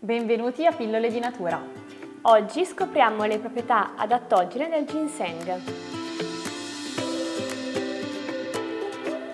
Benvenuti a Pillole di Natura. Oggi scopriamo le proprietà adattogene del ginseng.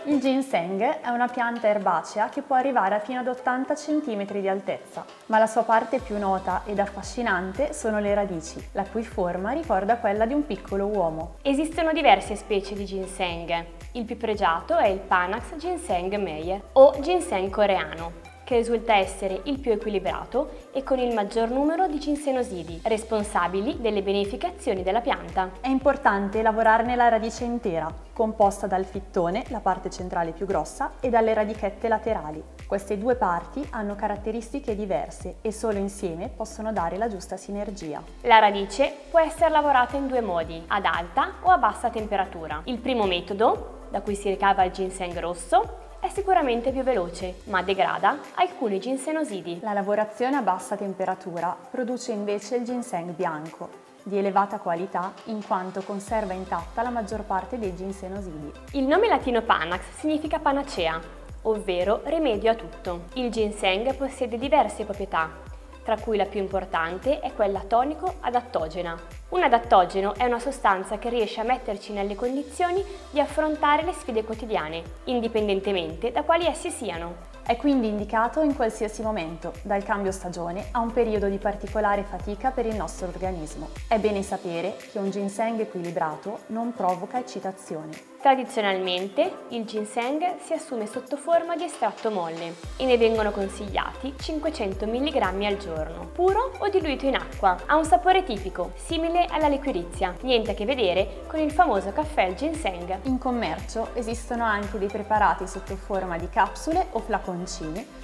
Il ginseng è una pianta erbacea che può arrivare fino ad 80 cm di altezza, ma la sua parte più nota ed affascinante sono le radici, la cui forma ricorda quella di un piccolo uomo. Esistono diverse specie di ginseng. Il più pregiato è il Panax ginseng Meyer o ginseng coreano, che risulta essere il più equilibrato e con il maggior numero di ginsenosidi, responsabili delle benefiche azioni della pianta. È importante lavorarne la radice intera, composta dal fittone, la parte centrale più grossa, e dalle radichette laterali. Queste due parti hanno caratteristiche diverse e solo insieme possono dare la giusta sinergia. La radice può essere lavorata in due modi, ad alta o a bassa temperatura. Il primo metodo, da cui si ricava il ginseng rosso, è sicuramente più veloce, ma degrada alcuni ginsenosidi. La lavorazione a bassa temperatura produce invece il ginseng bianco, di elevata qualità in quanto conserva intatta la maggior parte dei ginsenosidi. Il nome latino Panax significa panacea, ovvero rimedio a tutto. Il ginseng possiede diverse proprietà, tra cui la più importante è quella tonico-adattogena. Un adattogeno è una sostanza che riesce a metterci nelle condizioni di affrontare le sfide quotidiane, indipendentemente da quali essi siano. È quindi indicato in qualsiasi momento, dal cambio stagione a un periodo di particolare fatica per il nostro organismo. È bene sapere che un ginseng equilibrato non provoca eccitazione. Tradizionalmente il ginseng si assume sotto forma di estratto molle e ne vengono consigliati 500 mg al giorno, puro o diluito in acqua. Ha un sapore tipico, simile alla liquirizia, niente a che vedere con il famoso caffè al ginseng. In commercio esistono anche dei preparati sotto forma di capsule o flaconcini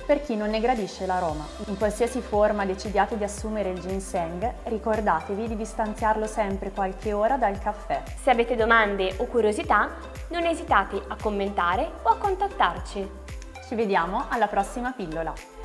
per chi non ne gradisce l'aroma. In qualsiasi forma decidiate di assumere il ginseng, ricordatevi di distanziarlo sempre qualche ora dal caffè. Se avete domande o curiosità, non esitate a commentare o a contattarci. Ci vediamo alla prossima pillola!